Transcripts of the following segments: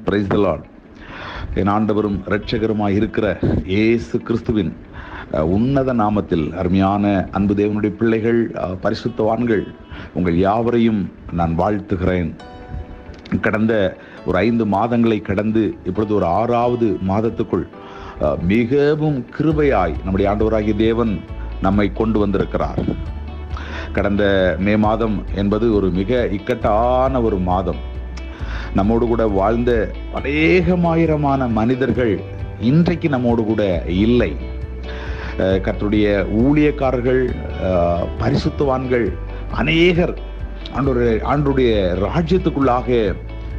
Praise the Lord. என் ஆண்டவரும் இரட்சகருமாய் இருக்கிற இயேசு கிறிஸ்துவின் உன்னத நாமத்தில் அருமையான அன்பு தேவனுடைய பிள்ளைகள், பரிசுத்தவான்கள், உங்கள் யாவரையும் நான் வாழ்த்துகிறேன். கடந்த ஒரு 5 மாதங்களை கடந்து இப்பொழுது ஒரு 6வது மாதத்துக்குள் மிகவும் கிருபையாய் நம்முடைய ஆண்டவராகிய தேவன் நம்மை கொண்டு வந்திருக்கிறார். கடந்த மே மாதம் என்பது ஒரு மிக இக்கட்டான ஒரு மாதம். நம்மோடு கூட வாழ்ந்த அநேகமாயிரமான மனிதர்கள் இன்றைக்கு நம்மோடு கூட இல்லை. கர்த்தருடைய ஊழியக்காரர்கள், பரிசுத்தவான்கள் அநேகர் ஆண்டவருடைய ராஜ்யத்துக்குள்ளாக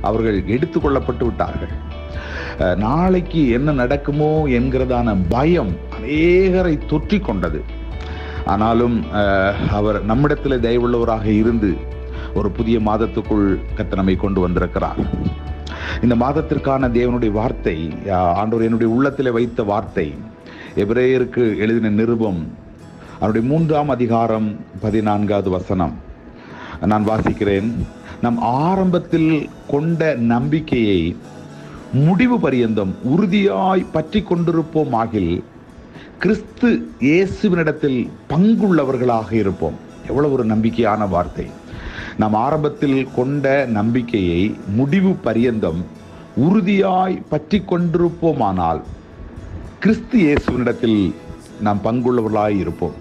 அவர்கள் எடுத்துக்கொள்ளப்பட்டு விட்டார்கள். நாளைக்கு என்ன நடக்குமோ என்கிறதான பயம் அநேகரை தொற்றி கொண்டது. ஆனாலும் அவர் நம்மிடத்தில் தயவுள்ளவராக இருந்து ஒரு புதிய மாதத்துக்குள் கர்த்தர் நம்மை கொண்டு வந்திருக்கிறார். இந்த மாதத்திற்கான தேவனுடைய வார்த்தை, ஆண்டவர் என்னுடைய உள்ளத்தில் வைத்த வார்த்தை, எபிரேயருக்கு எழுதின நிருபம் அவருடைய 3ஆம் அதிகாரம் 14வது வசனம். நான் வாசிக்கிறேன். நம் ஆரம்பத்தில் கொண்ட நம்பிக்கையை முடிவு பரியந்தம் உறுதியாய் பற்றி கொண்டிருப்போம் ஆகில் கிறிஸ்து இயேசுவினிடத்தில் பங்குள்ளவர்களாக இருப்போம். எவ்வளவு ஒரு நம்பிக்கையான வார்த்தை! நாம் ஆரம்பத்தில் கொண்ட நம்பிக்கையை முடிவு பரியந்தம் உறுதியாய் பற்றி கொண்டிருப்போமானால் கிறிஸ்து இயேசுவினிடத்தில் நாம் பங்குள்ளவர்களாய் இருப்போம்.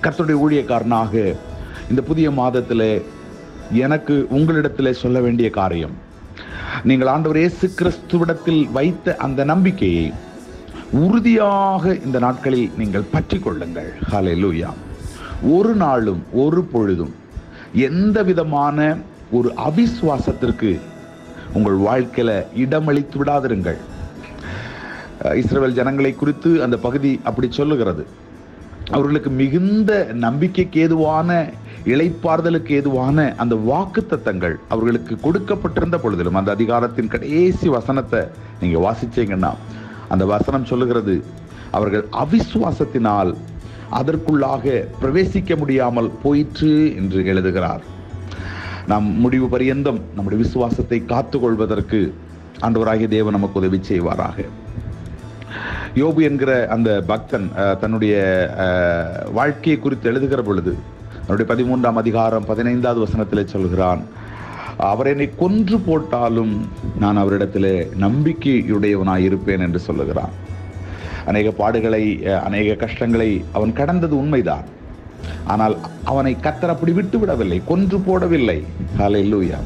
கர்த்தருடைய ஊழியக்காரனாக இந்த புதிய மாதத்தில் எனக்கு உங்களிடத்தில் சொல்ல வேண்டிய காரியம், நீங்கள் ஆண்டவர் இயேசு கிறிஸ்துவிடத்தில் வைத்த அந்த நம்பிக்கையை உறுதியாக இந்த நாட்களில் நீங்கள் பற்றி கொள்ளுங்கள். ஹல்லேலூயா. ஒரு நாளும் ஒரு பொழுதும் எந்த விதமான ஒரு அவிசுவாசத்திற்கு உங்கள் வாழ்க்கையில இடமளித்து விடாதிருங்கள். இஸ்ரவேல் ஜனங்களை குறித்து அந்த பகுதி அப்படி சொல்லுகிறது. அவர்களுக்கு மிகுந்த நம்பிக்கைக்கு ஏதுவான, இளைப்பாறுதலுக்கு ஏதுவான அந்த வாக்குத்தத்தங்கள் அவர்களுக்கு கொடுக்கப்பட்டிருந்த பொழுதிலும், அந்த அதிகாரத்தின் கடைசி வசனத்தை நீங்க வாசிச்சீங்கன்னா அந்த வசனம் சொல்லுகிறது, அவர்கள் அவிசுவாசத்தினால் அதற்குள்ளாக பிரவேசிக்க முடியாமல் போயிற்று என்று எழுதுகிறார். நாம் முடிவு பரியந்தம் நம்முடைய விசுவாசத்தை காத்துக்கொள்வதற்கு ஆண்டவராகிய தேவன் நமக்கு உதவி செய்வாராக. யோபு என்கிற அந்த பக்தன் தன்னுடைய வாழ்க்கையை குறித்து எழுதுகிற பொழுது அவருடைய 13ஆம் அதிகாரம் 15வது வசனத்திலே சொல்கிறான், அவர் என்னை கொன்று போட்டாலும் நான் அவரிடத்திலே நம்பிக்கையுடையவனாய் இருப்பேன் என்று சொல்லுகிறான். அநேக பாடுகளை, அநேக கஷ்டங்களை அவன் கடந்தது உண்மைதான். ஆனால் அவனை கர்த்தர் அப்படி விட்டு விடவில்லை, கொன்று போடவில்லை. ஹல்லேலூயா.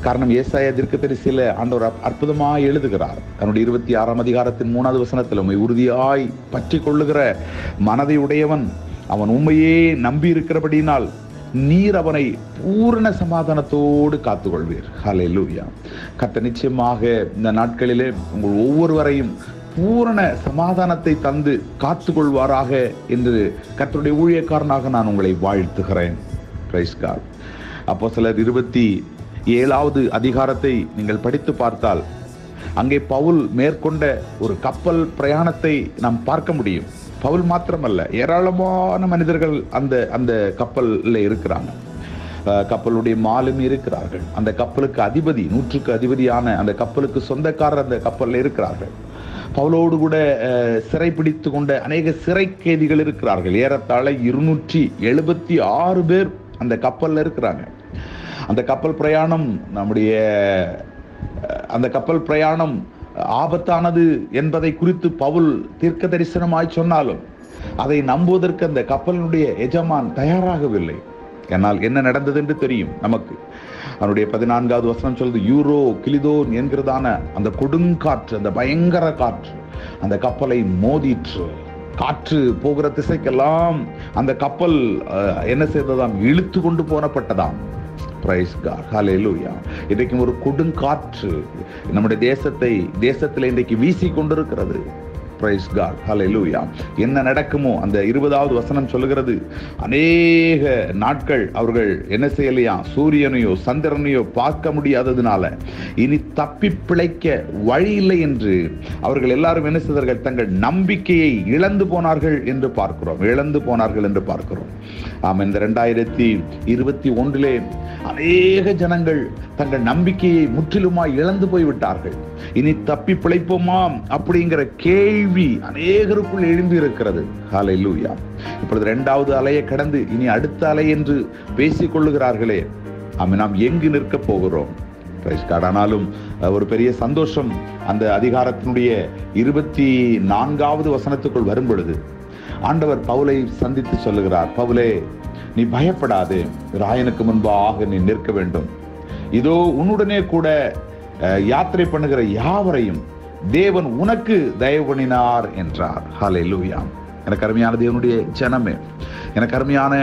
காரணம், ஏசாயா தீர்க்கதரிசியிலே ஆண்டவர் அற்புதமாய் எழுதுகிறார். தன்னுடைய 26ஆம் அதிகாரத்தின் 3வது வசனத்தில், உம்மை உறுதியாய் பற்றி கொள்ளுகிற மனதை உடையவன் அவன் உண்மையே நம்பி இருக்கிறபடியினால் நீர் அவனை பூரண சமாதானத்தோடு காத்துக்கொள்வீர். ஹல்லேலூயா. கர்த்தர் நிச்சயமாக இந்த நாட்களிலே உங்கள் ஒவ்வொருவரையும் பூரண சமாதானத்தை தந்து காத்துக்கொள்வாராக என்று கர்த்தருடைய ஊழியக்காரனாக நான் உங்களை வாழ்த்துகிறேன். Praise God. அப்போஸ்தலர் 27வது அதிகாரத்தை நீங்கள் படித்து பார்த்தால் அங்கே பவுல் மேற்கொண்ட ஒரு கப்பல் பிரயாணத்தை நாம் பார்க்க முடியும். பவுல் மாத்திரமல்ல, ஏராளமான மனிதர்கள் அந்த கப்பலில் இருக்கிறாங்க. கப்பலுடைய மாலுமி இருக்கிறார்கள். அந்த கப்பலுக்கு அதிபதி, 100க்கு அதிபதியான அந்த கப்பலுக்கு சொந்தக்காரர் அந்த கப்பலில் இருக்கிறார்கள். பவுலோடு கூட சிறை பிடித்து கொண்ட அநேக சிறை கைதிகள் இருக்கிறார்கள். ஏறத்தாழ 276 பேர் அந்த கப்பலில் இருக்கிறாங்க. அந்த கப்பல் பிரயாணம் ஆபத்தானது என்பதை குறித்து பவுல் தீர்க்க தரிசனமாய் சொன்னாலும் அதை நம்புவதற்கு அந்த கப்பலினுடைய எஜமான் தயாராகவில்லை. ஆனால் என்ன நடந்தது என்று தெரியும் நமக்கு. அவனுடைய 14வது வசனம் சொல்லுது, யூரோ கிலிதோன் என்கிறதான அந்த கொடுங்காற்று, அந்த பயங்கர காற்று அந்த கப்பலை மோதிற்று. காற்று போகிற திசைக்கெல்லாம் அந்த கப்பல் என்ன செய்ததாம்? இழுத்து கொண்டு போனப்பட்டதாம். Price God. ஹல்லேலூயா. இன்றைக்கும் ஒரு கொடுங்காற்று நம்முடைய தேசத்தில் இன்றைக்கு வீசி கொண்டிருக்கிறது. பிரைஸ் காட், ஹல்லேலூயா. என்ன நடக்குமோ அந்த 20வது வசனம் சொல்லுகிறது, அநேக நாட்கள் அவர்கள் என்ன செய்யலையா, சூரியனையோ சந்திரனையோ பார்க்க முடியாததுனால இனி தப்பி பிழைக்க வழி இல்லை என்று அவர்கள் எல்லாரும் என்ன செய்தார்கள், தங்கள் நம்பிக்கையை இழந்து போனார்கள் என்று பார்க்கிறோம். ஆம், இந்த 2021 அநேக ஜனங்கள் தங்கள் நம்பிக்கையை முற்றிலுமாய் இழந்து போய்விட்டார்கள். இனி தப்பி பிழைப்போமா அப்படிங்கிற கேள்வி அநேகருக்குள் எழும்பி இருக்கிறது. ஹல்லேலூயா. இப்பொழுது 2வது அலையை கடந்து இனி அடுத்த அலை என்று பேசிக் கொள்ளுகிறார்களே, நாம் எங்கு நிற்க போகிறோம்? ஆனாலும் ஒரு பெரிய சந்தோஷம் அந்த அதிகாரத்தினுடைய 24வது வசனத்துக்குள் வரும் பொழுது ஆண்டவர் பவுலை சந்தித்து சொல்லுகிறார், பவுலே, நீ பயப்படாதே, ராயனுக்கு முன்பாக நீ நிற்க வேண்டும். இதோ உன்னுடனே கூட யாத்திரை பண்ணுகிற யாவரையும் தேவன் உனக்கு தயவு பண்ணினார் என்றார். ஹல்லேலூயா. எனக்கு அருமையான தேவனுடைய ஜனமே, எனக்கு அருமையான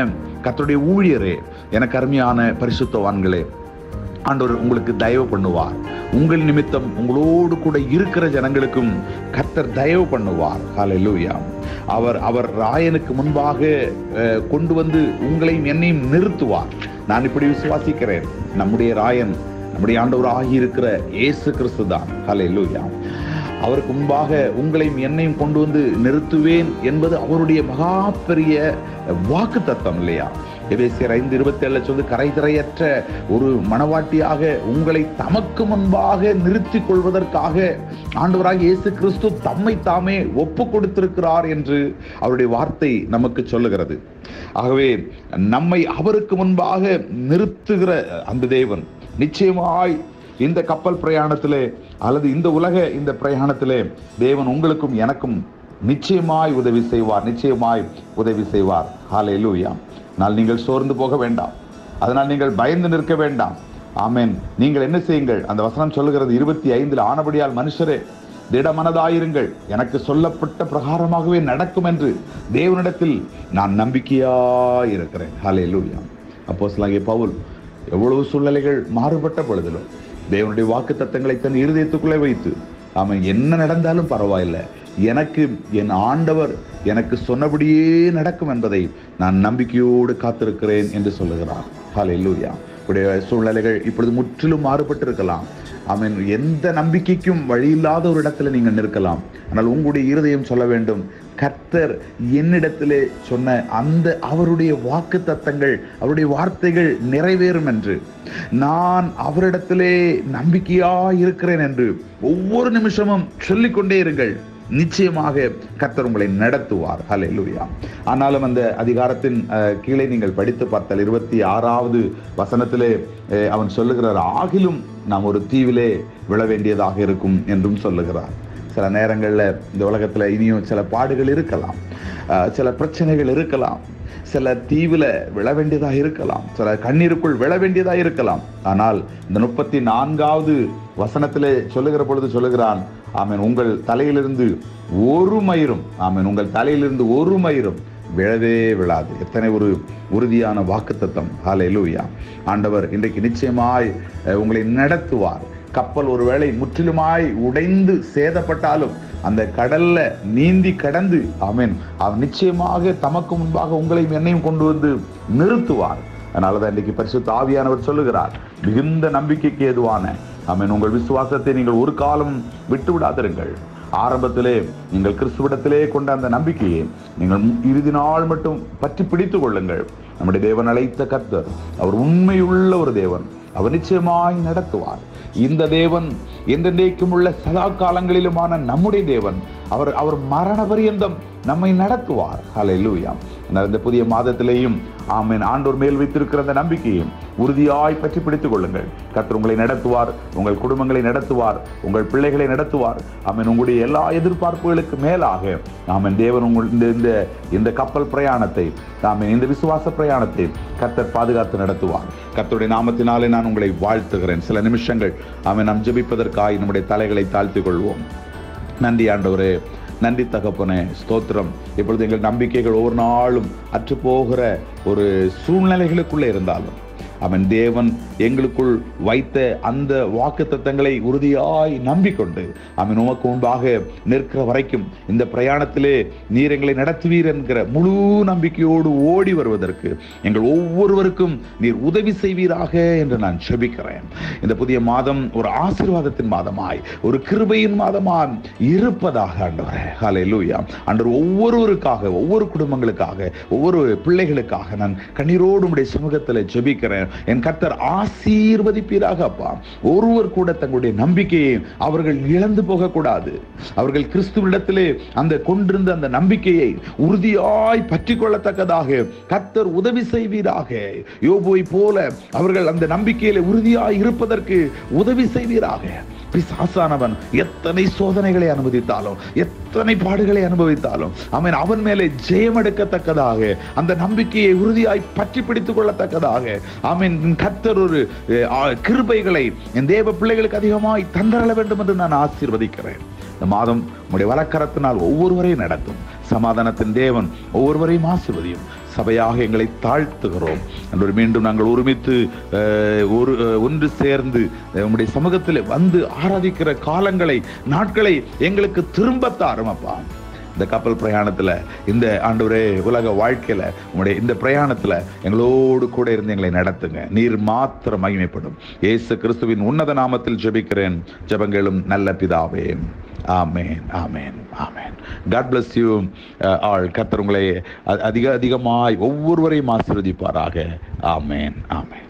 கர்த்தருடைய ஊழியரே, எனக்கு அருமையான பரிசுத்தவான்களே, ஆண்டவர் உங்களுக்கு தயவு பண்ணுவார். உங்கள் நிமித்தம் உங்களோடு கூட இருக்கிற ஜனங்களுக்கும் கர்த்தர் தயவு பண்ணுவார். ஹல்லேலூயா. அவர் ராயனுக்கு முன்பாக கொண்டு வந்து உங்களையும் என்னையும் நிறுத்துவார். நான் இப்படி விசுவாசிக்கிறேன், நம்முடைய ராயன் நம்முடைய ஆண்டவர் ஆகியிருக்கிற இயேசு கிறிஸ்து தான். ஹல்லேலூயா. அவருக்கு முன்பாக உங்களையும் என்னையும் கொண்டு வந்து நிறுத்துவேன் என்பது அவருடைய மகா பெரிய வாக்கு தத்தம் இல்லையா? எபேசியர் 5:27 சொல்லி, கரைதிரையற்ற ஒரு மணவாட்டியாக உங்களை தமக்கு முன்பாக நிறுத்தி கொள்வதற்காக ஆண்டவராகிய இயேசு கிறிஸ்து தம்மை தாமே ஒப்பு கொடுத்திருக்கிறார் என்று அவருடைய வார்த்தை நமக்கு சொல்லுகிறது. ஆகவே நம்மை அவருக்கு முன்பாக நிறுத்துகிற அந்த தேவன் நிச்சயமாய் இந்த கப்பல் பிரயாணத்திலே அல்லது இந்த உலக இந்த பிரயாணத்திலே தேவன் உங்களுக்கும் எனக்கும் நிச்சயமாய் உதவி செய்வார். ஹல்லேலூயா. ஆனால் நீங்கள் சோர்ந்து போக வேண்டாம், அதனால் நீங்கள் பயந்து நிற்க வேண்டாம். ஆமென். நீங்கள் என்ன செய்யுங்கள், அந்த வசனம் சொல்லுகிறது 25 ஆனபடியால் மனுஷரே திடமனதாயிருங்கள், எனக்கு சொல்லப்பட்ட பிரகாரமாகவே நடக்கும் என்று தேவனிடத்தில் நான் நம்பிக்கையாயிருக்கிறேன். ஹல்லேலூயா. அப்போஸ்தலனாகிய பவுல் எவ்வளவு சூழ்நிலைகள் மாறுபட்ட பொழுதிலும் தேவனுடைய வாக்கு தத்தங்களை தன் இருதயத்துக்குள்ளே வைத்து, அவன் என்ன நடந்தாலும் பரவாயில்லை, எனக்கு என் ஆண்டவர் எனக்கு சொன்னபடியே நடக்கும் என்பதை நான் நம்பிக்கையோடு காத்திருக்கிறேன் என்று சொல்லுகிறார். ஹல்லேலூயா. உடைய சூழ்நிலைகள் இப்பொழுது முற்றிலும் மாறுபட்டு இருக்கலாம். அவன் எந்த நம்பிக்கைக்கும் வழி இல்லாத ஒரு இடத்துல நீங்கள் நிற்கலாம். ஆனால் உங்களுடைய இருதயம் சொல்ல வேண்டும், கர்த்தர் என்னிடத்திலே சொன்ன அந்த அவருடைய வாக்கு தத்தங்கள், அவருடைய வார்த்தைகள் நிறைவேறும் என்று நான் அவரிடத்திலே நம்பிக்கையாய் இருக்கிறேன் என்று ஒவ்வொரு நிமிஷமும் சொல்லிக்கொண்டே இருங்கள். நிச்சயமாக கர்த்தர் உங்களை நடத்துவார். ஹல்லேலூயா. ஆனாலும் அந்த அதிகாரத்தின் கீழே நீங்கள் படித்து பார்த்தால் 26வது வசனத்திலே அவன் சொல்லுகிறார், ஆகிலும் நாம் ஒரு தீவிலே விழ வேண்டியதாக இருக்கும் என்றும் சொல்லுகிறார். சில நேரங்களில் இந்த உலகத்தில் இனியும் சில பாடுகள் இருக்கலாம், சில பிரச்சனைகள் இருக்கலாம், சில தீவில் விழ வேண்டியதாக இருக்கலாம், சில கண்ணீருக்குள் விழ வேண்டியதாக இருக்கலாம். ஆனால் இந்த 34வது வசனத்திலே சொல்லுகிற பொழுது சொல்லுகிறான், ஆமென், உங்கள் தலையிலிருந்து ஒரு மயிரும் விழவே விழாது. எத்தனை ஒரு உறுதியான வாக்குத்தத்தம். ஹல்லேலூயா. ஆண்டவர் இன்றைக்கு நிச்சயமாய் உங்களை நடத்துவார். கப்பல் ஒருவேளை முற்றிலுமாய் உடைந்து சேதப்பட்டாலும் அந்த கடல்ல நீந்தி கடந்து ஆமென் அவர் நிச்சயமாக தமக்கு முன்பாக உங்களையும் என்னையும் கொண்டு வந்து நிறுத்துவார். அதனாலதான் இன்றைக்கு பரிசுத்த ஆவியானவர் சொல்லுகிறார், மிகுந்த நம்பிக்கைக்கு ஏதுவான ஆமென் உங்கள் விசுவாசத்தை நீங்கள் ஒரு காலம் விட்டு விடாதிருங்கள். ஆரம்பத்திலே நீங்கள் கிறிஸ்துவிடத்திலே கொண்ட அந்த நம்பிக்கையை நீங்கள் இறுதி நாள் மட்டும் பற்றி பிடித்துக் கொள்ளுங்கள். நம்முடைய தேவன் அழைத்த கர்த்தர் அவர் உண்மையுள்ள ஒரு தேவன். அவர் நிச்சயமாய் நடத்துவார். இந்த தேவன் என்றென்றைக்கும் உள்ள சதா காலங்களிலுமான நம்முடைய தேவன். அவர் மரண பரியந்தம் நம்மை நடத்துவார். ஹல்லேலூயா. இந்த புதிய மாதத்திலேயும் ஆமென் ஆண்டவர் மேல் வைத்திருக்கிற அந்த நம்பிக்கையும் உறுதியாய் பற்றி பிடித்துக் கொள்ளுங்கள். கர்த்தர் உங்களை நடத்துவார், உங்கள் குடும்பங்களை நடத்துவார், உங்கள் பிள்ளைகளை நடத்துவார். ஆமென். உங்களுடைய எல்லா எதிர்பார்ப்புகளுக்கு மேலாக ஆமென் தேவன் இந்த கப்பல் பிரயாணத்தை ஆமென் இந்த விசுவாச பிரயாணத்தை கர்த்தர் பாதுகாத்து நடத்துவார். கர்த்தருடைய நாமத்தினாலே நான் உங்களை வாழ்த்துகிறேன். சில நிமிஷங்கள் ஆமென் நாம் ஜெபிப்பதற்காக நம்முடைய தலைகளை தாழ்த்திக் கொள்வோம். நன்றி ஆண்டவரே, நன்றி தகப்பனே, ஸ்தோத்திரம். இப்பொழுது எங்கள் நம்பிக்கைகள் ஒவ்வொரு நாளும் அற்று போகிற ஒரு சூழ்நிலைகளுக்குள்ளே இருந்தாலும் அவன் தேவன் எங்களுக்குள் வைத்த அந்த வாக்குத்தத்தங்களை உறுதியாய் நம்பிக்கொண்டு அவன் உமக்கு முன்பாக நிற்கிற வரைக்கும் இந்த பிரயாணத்திலே நீர் எங்களை நடத்துவீர் என்கிற முழு நம்பிக்கையோடு ஓடி வருவதற்கு எங்கள் ஒவ்வொருவருக்கும் நீர் உதவி செய்வீராக என்று நான் ஜெபிக்கிறேன். இந்த புதிய மாதம் ஒரு ஆசீர்வாதத்தின் மாதமாய், ஒரு கிருபையின் மாதமாய் இருப்பதாக ஆண்டவரே. ஹல்லேலூயா. ஆண்டவர் ஒவ்வொருவருக்காக, ஒவ்வொரு குடும்பங்களுக்காக, ஒவ்வொரு பிள்ளைகளுக்காக நான் கண்ணீரோடு உம்முடைய சமூகத்தில் ஜெபிக்கிறேன். என் கர்த்தர் ஆசீர்வதிப்பீராக அப்பா. ஒருவர் கூட தங்களுடைய நம்பிக்கையை அவர்கள் இழந்து போகக்கூடாது. அவர்கள் கிறிஸ்துவிடத்திலே அந்த கொண்டிருந்த அந்த நம்பிக்கையை உறுதியாய் பற்றி கொள்ளத்தக்கதாக கர்த்தர் உதவி செய்வீராக. யோபுவை போல அவர்கள் அந்த நம்பிக்கையில உறுதியாய் இருப்பதற்கு உதவி செய்வீராக. பிசாசானவன் எத்தனை சோதனைகளை அனுமதித்தாலும், எத்தனை பாடுகளை அனுபவித்தாலும் அவன் மேலே ஜெயம் எடுக்கத்தக்கதாக, அந்த நம்பிக்கையை உறுதியாய் பற்றி பிடித்துக் கொள்ளத்தக்கதாக கர்த்தர் ஒரு கிருபைகளை என் தேவ பிள்ளைகளுக்கு அதிகமாய் தந்தரள வேண்டும் என்று நான் ஆசீர்வதிக்கிறேன். இந்த மாதம் உம்முடைய வலக்கரத்தினால் ஒவ்வொருவரையும் நடத்தும். சமாதானத்தின் தேவன் ஒவ்வொருவரையும் ஆசீர்வதியும். சபையாக எங்களை தாழ்த்துகிறோம். அன்று மீண்டும் நாங்கள் ஒருமித்து ஒன்று சேர்ந்து உம்முடைய சமூகத்தில் வந்து ஆராதிக்கிற காலங்களை, நாட்களை எங்களுக்கு திரும்ப தாரும் அப்பா. இந்த கப்பல் பிரயாணத்தில், இந்த ஆண்டவரே உலக வாழ்க்கையில உங்களுடைய இந்த பிரயாணத்தில் எங்களோடு கூட இருந்து எங்களை நடத்துங்க. நீர் மாத்திரம் மகிமைப்படும். இயேசு கிறிஸ்துவின் உன்னத நாமத்தில் ஜெபிக்கிறேன். ஜெபங்களும் நல்ல பிதாவே. ஆமென், ஆமென், ஆமென். God bless you all. கர்த்தர் உங்களை அதிகமாய் ஒவ்வொருவரையும் ஆசீர்வதிப்பாராக. ஆமென், ஆமென்.